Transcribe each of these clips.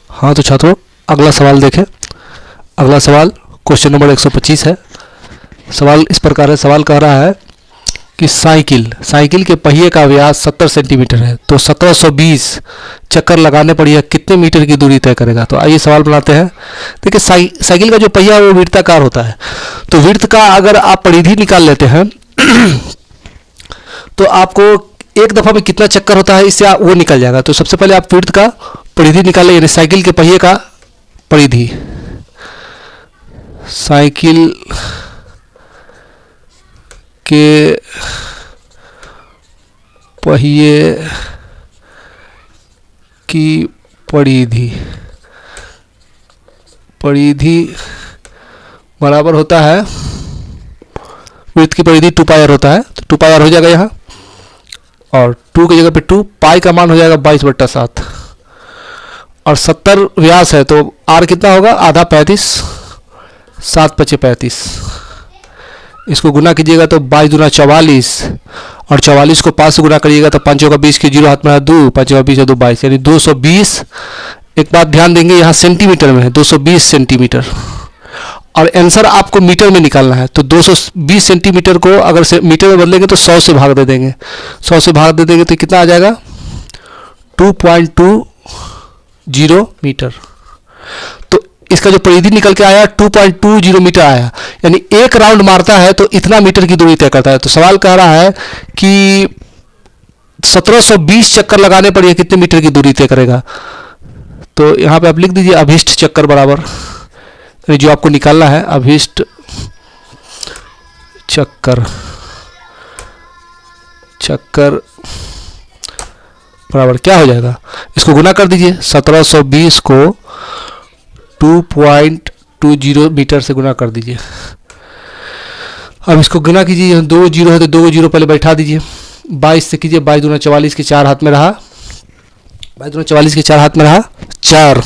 हाँ तो छात्रों, अगला सवाल देखें। अगला सवाल क्वेश्चन नंबर 125 है। सवाल इस प्रकार है। सवाल कह रहा है कि साइकिल के पहिए का व्यास 70 सेंटीमीटर है, तो 1720 चक्कर लगाने पर यह कितने मीटर की दूरी तय करेगा। तो आइए सवाल बनाते हैं। देखिए, साइकिल का जो पहिया है वो वृत्ताकार होता है, तो वृत्त का अगर आप परिधि निकाल लेते हैं तो आपको एक दफ़ा में कितना चक्कर होता है इससे वो निकल जाएगा। तो सबसे पहले आप वृत्त का परिधि निकालें, यानी साइकिल के पहिए का परिधि। साइकिल के पहिए की परिधि बराबर होता है, वृत्त की परिधि 2 पाई आर होता है, तो 2 पाई आर हो जाएगा यहाँ, और 2 की जगह पे 2 पाई का मान हो जाएगा 22/7, और 70 व्यास है तो आर कितना होगा, आधा 35, 7 × 35। इसको गुना कीजिएगा तो 22 दूना 44, और 44 को 5 से गुना करिएगा तो 5 का 20 की 0 हाथ में है 2, 5 का 20 है 2 22, यानी 220। एक बात ध्यान देंगे, यहाँ सेंटीमीटर में है, 220 सेंटीमीटर, और आंसर आपको मीटर में निकालना है। तो 220 सेंटीमीटर को अगर से मीटर में बदलेंगे तो 100 से भाग दे देंगे, 100 से भाग दे देंगे तो कितना आ जाएगा, 2.20 मीटर। तो इसका जो परिधि निकल के आया 2.20 मीटर आया, यानी एक राउंड मारता है तो इतना मीटर की दूरी तय करता है। तो सवाल कह रहा है कि 1720 चक्कर लगाने पर यह कितने मीटर की दूरी तय करेगा। तो यहाँ पे आप लिख दीजिए अभिष्ट चक्कर बराबर, जो आपको निकालना है, अभिष्ट चक्कर बराबर क्या हो जाएगा, इसको गुना कर दीजिए। 1720 को 2.20 मीटर से गुना कर दीजिए। अब इसको गुना कीजिए, 2 जीरो है तो 2 जीरो पहले बैठा दीजिए, 22 से कीजिए, 22 दूना 44 के 4 हाथ में रहा, 22 दूना 44 के 4 हाथ में रहा 4,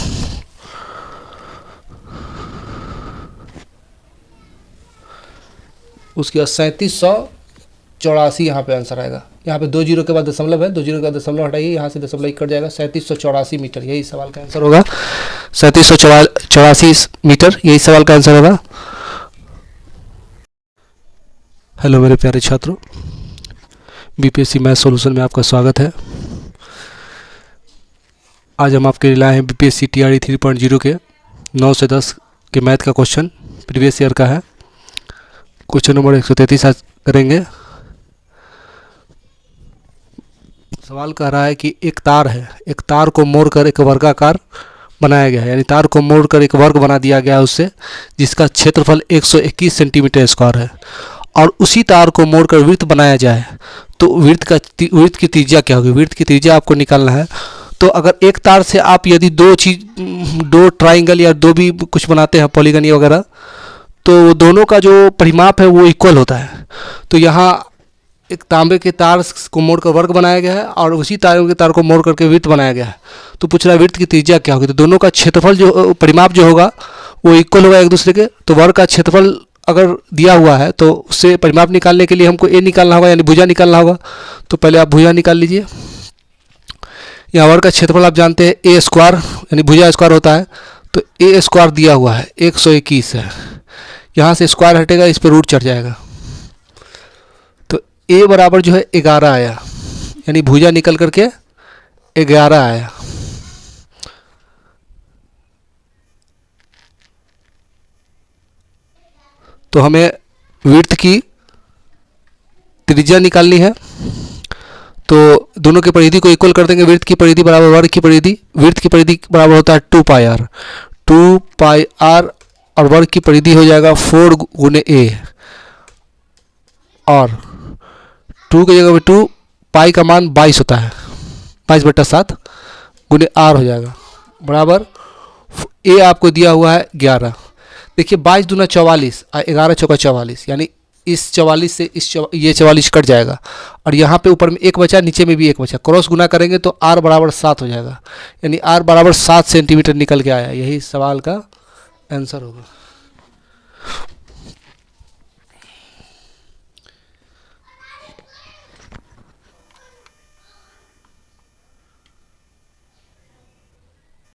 उसके बाद 3784 यहाँ पे आंसर आएगा। यहाँ पे 2 जीरो के बाद दशमलव है, 2 जीरो के बाद दशमलव हटाइए, यहाँ से दशमलव कट जाएगा, 3784 मीटर, यही सवाल का आंसर होगा। 3784 मीटर, यही सवाल का आंसर होगा। हेलो मेरे प्यारे छात्रों, बीपीएससी मैथ सॉल्यूशन में आपका स्वागत है। आज हम आपके लिए लाए हैं बीपीएससी टीआरई 3.0 के 9 से 10 के मैथ का क्वेश्चन, प्रीवियस ईयर का है। क्वेश्चन नंबर 133 आज करेंगे। सवाल कह रहा है कि एक तार है, एक तार को मोड़कर एक वर्गाकार बनाया गया है, यानी तार को मोड़कर एक वर्ग बना दिया गया है उससे, जिसका क्षेत्रफल 121 सेंटीमीटर स्क्वायर है, और उसी तार को मोड़कर वृत्त बनाया जाए तो वृत्त की त्रिज्या क्या होगी। वृत्त की त्रिज्या आपको निकालना है। तो अगर एक तार से आप यदि दो ट्राइंगल या दो भी कुछ बनाते हैं, पॉलीगन या वगैरह, तो दोनों का जो परिमाप है वो इक्वल होता है। तो यहाँ एक तांबे के तार को मोड़कर वर्ग बनाया गया है और उसी तार के तार को मोड़ करके वृत्त बनाया गया है। तो पूछ रहा है वृत्त की त्रिज्या क्या होगी। तो दोनों का क्षेत्रफल जो परिमाप जो होगा वो इक्वल होगा एक दूसरे के। तो वर्ग का क्षेत्रफल अगर दिया हुआ है तो उससे परिमाप निकालने के लिए हमको ए निकालना होगा, यानी भुजा निकालना होगा। तो पहले आप भुजा निकाल लीजिए। यहाँ वर्ग का क्षेत्रफल आप जानते हैं ए स्क्वायर, यानी भुजा स्क्वायर होता है। तो ए स्क्वायर दिया हुआ है 121 है, यहाँ से स्क्वायर हटेगा, इस पर रूट चढ़ जाएगा। तो ए बराबर जो है 11 आया, यानी भुजा निकल करके 11 आया। तो हमें वृत्त की त्रिज्या निकालनी है। तो दोनों की परिधि को इक्वल कर देंगे। वृत्त की परिधि बराबर वर्ग की परिधि, वृत्त की परिधि बराबर होता है 2 पाई आर, 2 पाई आर, और वर्ग की परिधि हो जाएगा 4 गुने ए, और 2 की जगह पे 2 पाई का मान 22 होता है, 22/7 गुने आर हो जाएगा, बराबर ए आपको दिया हुआ है 11। देखिए 22 दूना 44, 11 चौका 44, यानी इस 44 से ये 44 कट जाएगा, और यहाँ पे ऊपर में 1 बचा, नीचे में भी 1 बचा, क्रॉस गुना करेंगे तो आर बराबर 7 हो जाएगा, यानी आर बराबर 7 सेंटीमीटर निकल के आया। यही सवाल का आंसर होगा।